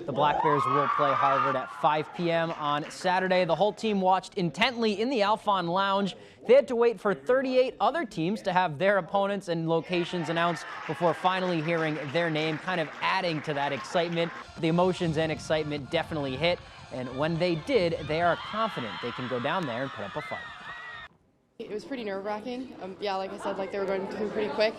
The Black Bears will play Harvard at 5 p.m. on Saturday. The whole team watched intently in the Alphon Lounge. They had to wait for 38 other teams to have their opponents and locations announced before finally hearing their name, kind of adding to that excitement. The emotions and excitement definitely hit, and when they did, they are confident they can go down there and put up a fight. It was pretty nerve-wracking. Yeah, like I said, like they were going through pretty quick.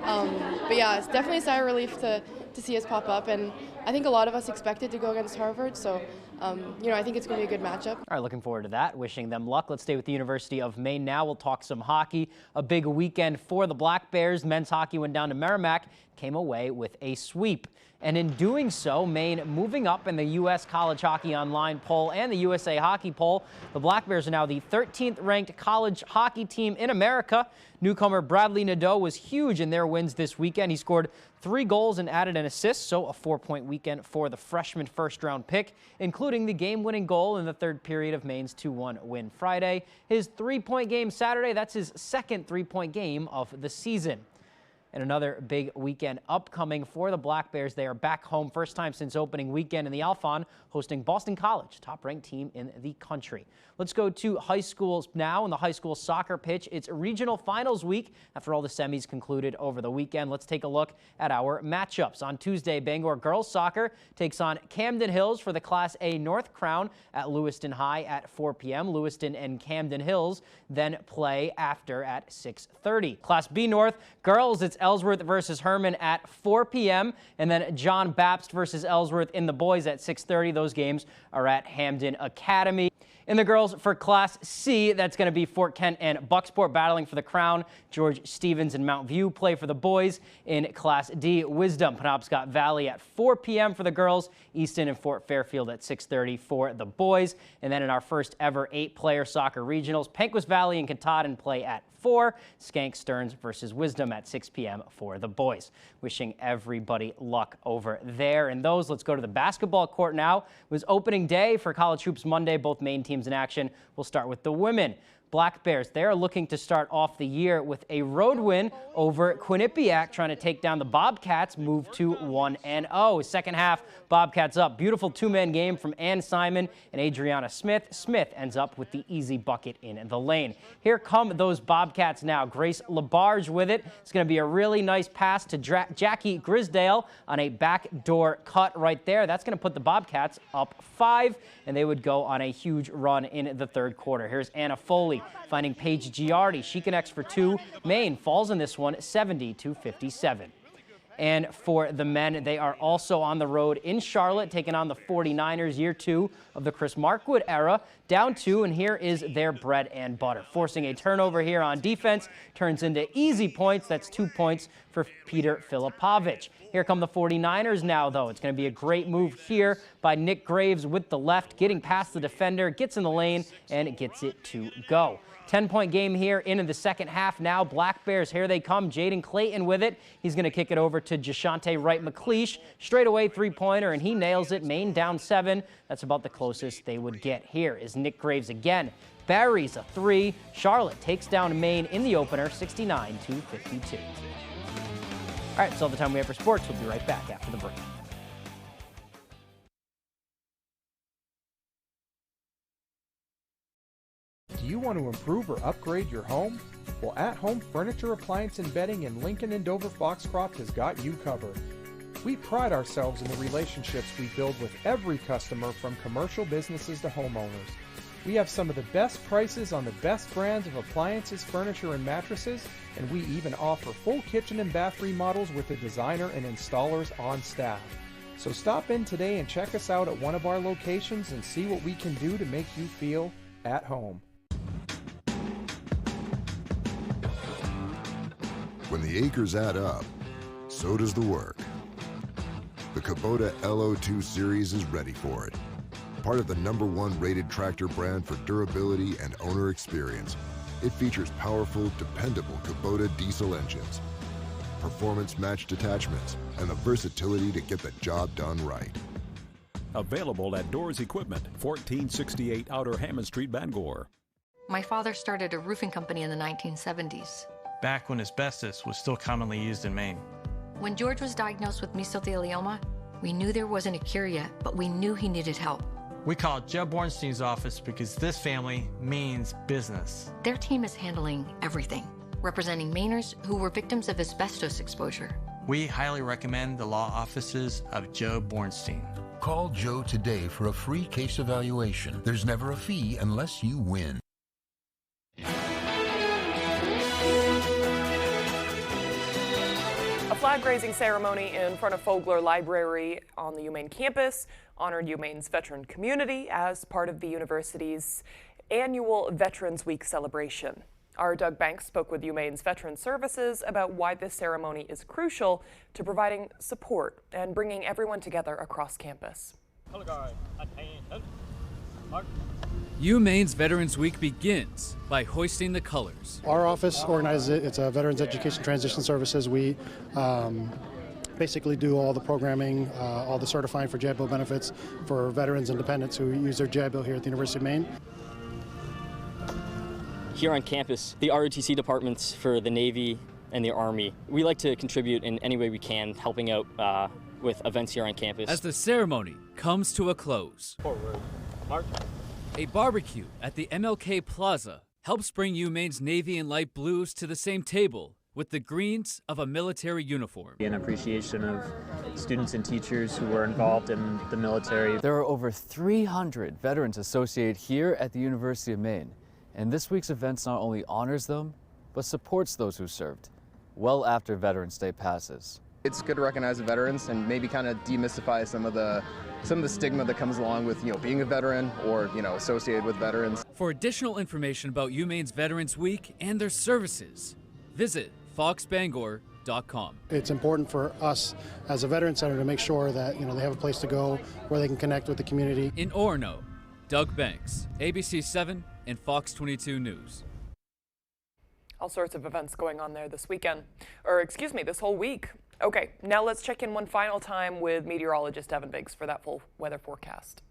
But yeah, it's definitely a sigh of relief to see us pop up, and I think a lot of us expected to go against Harvard, so I think it's going to be a good matchup. All right, looking forward to that. Wishing them luck. Let's stay with the University of Maine now. We'll talk some hockey. A big weekend for the Black Bears. Men's hockey went down to Merrimack, came away with a sweep. And in doing so, Maine moving up in the U.S. College Hockey Online poll and the USA Hockey poll. The Black Bears are now the 13th ranked college hockey team in America. Newcomer Bradley Nadeau was huge in their wins this weekend. He scored 3 goals and added an assist, so a 4-point weekend for the freshman first-round pick, including the game-winning goal in the third period of Maine's 2-1 win Friday. His 3-point game Saturday, that's his second 3-point game of the season. And another big weekend upcoming for the Black Bears. They are back home, first time since opening weekend in the Alphon, hosting Boston College, top-ranked team in the country. Let's go to high schools now on the high school soccer pitch. It's regional finals week after all the semis concluded over the weekend. Let's take a look at our matchups. On Tuesday, Bangor girls soccer takes on Camden Hills for the Class A North Crown at Lewiston High at 4 p.m. Lewiston and Camden Hills then play after at 6:30. Class B North girls, it's Ellsworth versus Herman at 4 p.m. and then John Baptist versus Ellsworth in the boys at 6:30. Those games are at Hamden Academy. In the girls for Class C, that's going to be Fort Kent and Bucksport battling for the crown. George Stevens and Mount View play for the boys. In Class D, Wisdom, Penobscot Valley at 4 p.m. for the girls. Easton and Fort Fairfield at 6:30 for the boys. And then in our first ever 8-player soccer regionals, Pequot Valley and Katahdin play at 4. Skank Stearns versus Wisdom at 6 p.m. for the boys. Wishing everybody luck over there. And those, let's go to the basketball court now. It was opening day for College Hoops Monday. Both Maine teams in action. We'll start with the women. Black Bears, they are looking to start off the year with a road win over Quinnipiac, trying to take down the Bobcats, move to 1-0. Second half, Bobcats up. Beautiful 2-man game from Ann Simon and Adriana Smith. Smith ends up with the easy bucket in the lane. Here come those Bobcats now. Grace Labarge with it. It's going to be a really nice pass to Jackie Grisdale on a backdoor cut right there. That's going to put the Bobcats up 5, and they would go on a huge run in the third quarter. Here's Anna Foley finding Paige Giardi. She connects for 2. Maine falls in this one 70-57. And for the men, they are also on the road in Charlotte, taking on the 49ers, year 2 of the Chris Markwood era. Down 2, and here is their bread and butter. Forcing a turnover here on defense turns into easy points. That's 2 points for Peter Filipovich. Here come the 49ers now, though. It's going to be a great move here by Nick Graves with the left, getting past the defender, gets in the lane, and gets it to go. 10-point game here into the second half now. Black Bears, here they come. Jaden Clayton with it. He's going to kick it over to Jashante Wright-McLeish. Straight away 3-pointer, and he nails it. Maine down 7. That's about the closest they would get. Here is Nick Graves again. Buries a 3. Charlotte takes down Maine in the opener, 69-52. All right, that's all the time we have for sports. We'll be right back after the break. Do you want to improve or upgrade your home? Well, At Home Furniture, Appliance, and Bedding in Lincoln and Dover Foxcroft has got you covered. We pride ourselves in the relationships we build with every customer, from commercial businesses to homeowners. We have some of the best prices on the best brands of appliances, furniture, and mattresses, and we even offer full kitchen and bath remodels with a designer and installers on staff. So stop in today and check us out at one of our locations and see what we can do to make you feel at home. When the acres add up, so does the work. The Kubota LO2 series is ready for it. Part of the #1 rated tractor brand for durability and owner experience, it features powerful, dependable Kubota diesel engines, performance-matched attachments, and the versatility to get the job done right. Available at Doors Equipment, 1468 Outer Hammond Street, Bangor. My father started a roofing company in the 1970s. Back when asbestos was still commonly used in Maine. When George was diagnosed with mesothelioma, we knew there wasn't a cure yet, but we knew he needed help. We called Joe Bornstein's office because this family means business. Their team is handling everything, representing Mainers who were victims of asbestos exposure. We highly recommend the law offices of Joe Bornstein. Call Joe today for a free case evaluation. There's never a fee unless you win. A flag-raising ceremony in front of Fogler Library on the UMaine campus honored UMaine's veteran community as part of the university's annual Veterans Week celebration. Our Doug Banks spoke with UMaine's Veteran Services about why this ceremony is crucial to providing support and bringing everyone together across campus. UMaine's Veterans Week begins by hoisting the colors. Our office organizes it. It's a Veterans Education Transition Services. We basically do all the programming, all the certifying for JAB bill benefits for veterans and dependents who use their JAB bill here at the University of Maine. Here on campus, the ROTC departments for the Navy and the Army, we like to contribute in any way we can, helping out with events here on campus. As the ceremony comes to a close, Forward. March. A barbecue at the MLK Plaza helps bring UMaine's Navy and Light Blues to the same table with the greens of a military uniform. An appreciation of students and teachers who were involved in the military. There are over 300 veterans associated here at the University of Maine, and this week's events not only honors them, but supports those who served well after Veterans Day passes. It's good to recognize the veterans and maybe kind of demystify some of the stigma that comes along with being a veteran or associated with veterans. For additional information about UMaine's Veterans Week and their services, visit foxbangor.com. It's important for us as a veteran center to make sure that they have a place to go where they can connect with the community. In Orono, Doug Banks, ABC 7 and Fox 22 News. All sorts of events going on there this weekend, or excuse me, this whole week. Okay, now let's check in one final time with meteorologist Evan Biggs for that full weather forecast.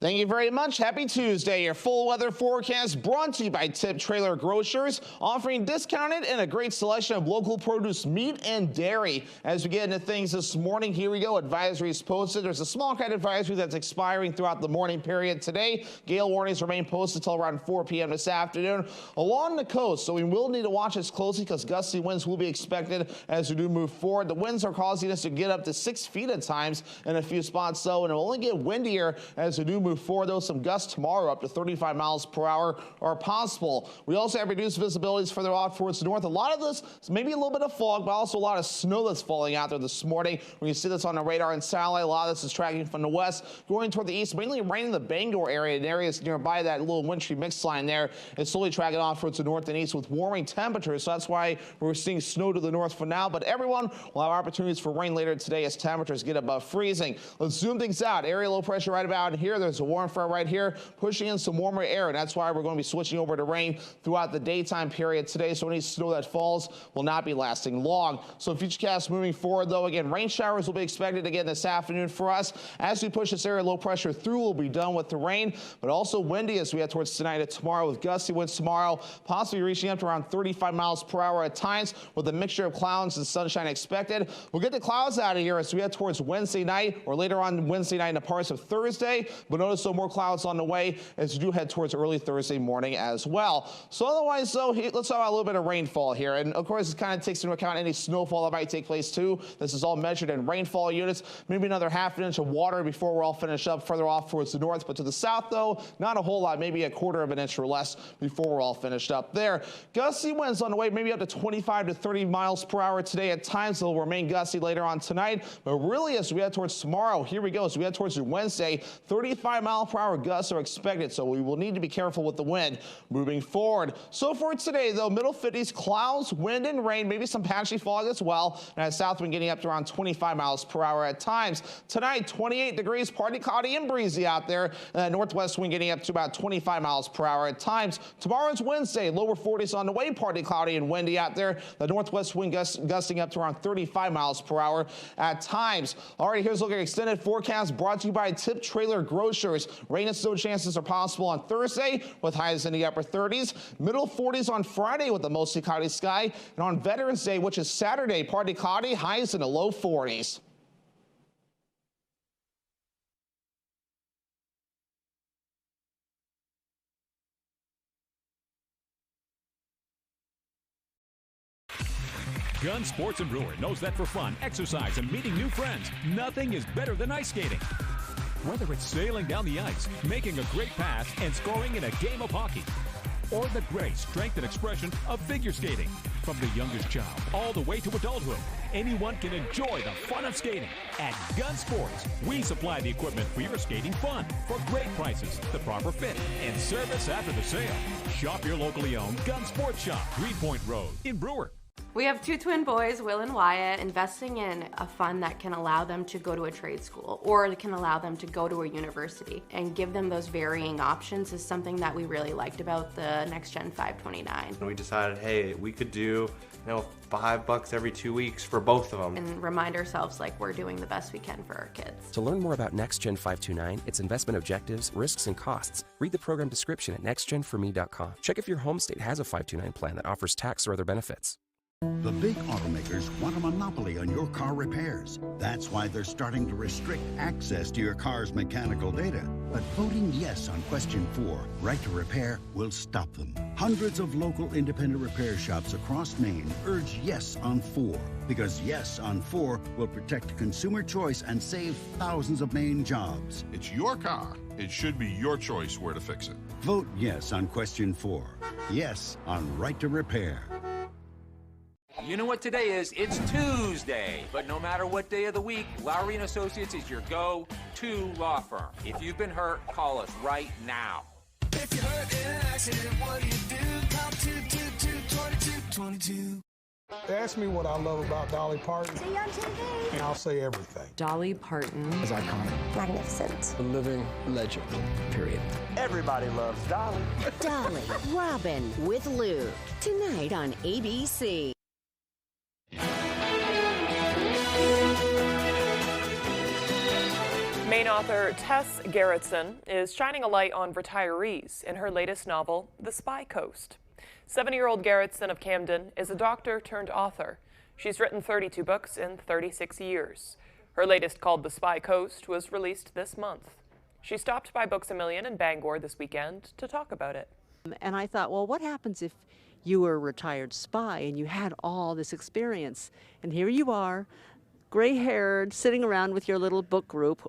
Thank you very much. Happy Tuesday. Your full weather forecast brought to you by Tip Trailer Grocers, offering discounted and a great selection of local produce, meat, and dairy. As we get into things this morning, here we go. Advisories posted. There's a small cat advisory that's expiring throughout the morning period today. Gale warnings remain posted till around 4 p.m. this afternoon along the coast. So we will need to watch this closely because gusty winds will be expected as we do move forward. The winds are causing us to get up to 6 feet at times in a few spots, though, and it'll only get windier as we do move forward, though. Some gusts tomorrow up to 35 miles per hour are possible. We also have reduced visibilities further out towards the north. A lot of this is maybe a little bit of fog, but also a lot of snow that's falling out there this morning. We can see this on the radar in satellite. A lot of this is tracking from the west, going toward the east, mainly rain in the Bangor area and areas nearby that little wintry mix line there. It's slowly tracking off towards the north and east with warming temperatures. So that's why we're seeing snow to the north for now. But everyone will have opportunities for rain later today as temperatures get above freezing. Let's zoom things out. Area low pressure right about here. There's a warm front right here pushing in some warmer air, and that's why we're going to be switching over to rain throughout the daytime period today. So any snow that falls will not be lasting long. So futurecast moving forward, though, again, rain showers will be expected again this afternoon for us. As we push this area low pressure through, we'll be done with the rain, but also windy as we head towards tonight and tomorrow with gusty winds tomorrow, possibly reaching up to around 35 miles per hour at times with a mixture of clouds and sunshine expected. We'll get the clouds out of here as we head towards Wednesday night or later on Wednesday night into parts of Thursday, but notice some more clouds on the way as you do head towards early Thursday morning as well. So otherwise, though, let's talk about a little bit of rainfall here. And of course, it kind of takes into account any snowfall that might take place too. This is all measured in rainfall units. Maybe another half an inch of water before we're all finished up further off towards the north. But to the south, though, not a whole lot, maybe a quarter of an inch or less before we're all finished up there. Gusty winds on the way, maybe up to 25 to 30 miles per hour today at times. They'll remain gusty later on tonight. But really, as we head towards tomorrow, here we go. As we head towards Wednesday, 35 mile per hour gusts are expected, so we will need to be careful with the wind moving forward. So for today, though, middle 50s, clouds, wind, and rain, maybe some patchy fog as well, and a south wind getting up to around 25 miles per hour at times. Tonight, 28 degrees, partly cloudy and breezy out there, and a northwest wind getting up to about 25 miles per hour at times. Tomorrow's Wednesday, lower 40s on the way, partly cloudy and windy out there. The northwest wind gusting up to around 35 miles per hour at times. All right, here's a look at extended forecast brought to you by Tip Trailer Grocers. Rain and snow chances are possible on Thursday with highs in the upper 30s, middle 40s on Friday with a mostly cloudy sky, and on Veterans Day, which is Saturday, partly cloudy, highs in the low 40s. Gun Sports and Brewer knows that for fun, exercise, and meeting new friends, nothing is better than ice skating. Whether it's sailing down the ice, making a great pass, and scoring in a game of hockey, or the grace, strength, and expression of figure skating. From the youngest child all the way to adulthood, anyone can enjoy the fun of skating. At Gun Sports, we supply the equipment for your skating fun for great prices, the proper fit, and service after the sale. Shop your locally owned Gun Sports Shop, Greenpoint Road in Brewer. We have two twin boys, Will and Wyatt. Investing in a fund that can allow them to go to a trade school or can allow them to go to a university and give them those varying options is something that we really liked about the Next Gen 529. We decided, hey, we could do, $5 every 2 weeks for both of them. And remind ourselves like we're doing the best we can for our kids. To learn more about Next Gen 529, its investment objectives, risks, and costs, read the program description at nextgenforme.com. Check if your home state has a 529 plan that offers tax or other benefits. The big automakers want a monopoly on your car repairs. That's why they're starting to restrict access to your car's mechanical data. But voting yes on question 4, right to repair, will stop them. Hundreds of local independent repair shops across Maine urge yes on 4, because yes on 4 will protect consumer choice and save thousands of Maine jobs. It's your car. It should be your choice where to fix it. Vote yes on question 4. Yes on right to repair. You know what today is? It's Tuesday. But no matter what day of the week, Lowry & Associates is your go-to law firm. If you've been hurt, call us right now. If you're hurt in an accident, what do you do? Call 222-2222. Ask me what I love about Dolly Parton. See you on TV. And I'll say everything. Dolly Parton is iconic. Magnificent. A living legend, period. Everybody loves Dolly. Dolly, Robin with Luke. Tonight on ABC. Maine author Tess Gerritsen is shining a light on retirees in her latest novel, The Spy Coast. 70-year-old Gerritsen of Camden is a doctor turned author. She's written 32 books in 36 years. Her latest, called The Spy Coast, was released this month. She stopped by Books A Million in Bangor this weekend to talk about it. And I thought, well, what happens if you were a retired spy and you had all this experience? And here you are, gray-haired, sitting around with your little book group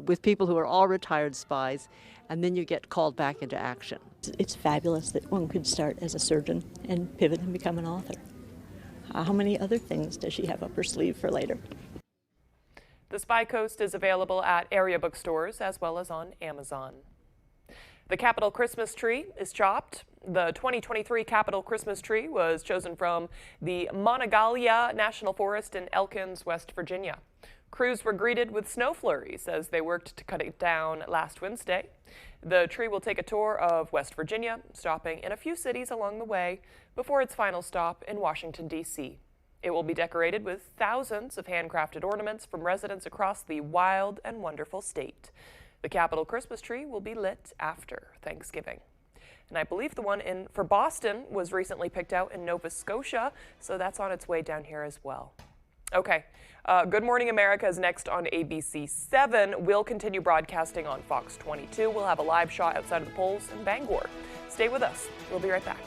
with people who are all retired spies, and then you get called back into action. It's fabulous that one could start as a surgeon and pivot and become an author. How many other things does she have up her sleeve for later? The Spy Coast is available at area bookstores as well as on Amazon. The Capitol Christmas tree is chopped. The 2023 Capitol Christmas tree was chosen from the Monongalia National Forest in Elkins, West Virginia. Crews were greeted with snow flurries as they worked to cut it down last Wednesday. The tree will take a tour of West Virginia, stopping in a few cities along the way before its final stop in Washington, D.C. It will be decorated with thousands of handcrafted ornaments from residents across the wild and wonderful state. The Capitol Christmas tree will be lit after Thanksgiving. And I believe the one for Boston was recently picked out in Nova Scotia, so that's on its way down here as well. Okay, Good Morning America is next on ABC 7. We'll continue broadcasting on Fox 22. We'll have a live shot outside of the polls in Bangor. Stay with us. We'll be right back.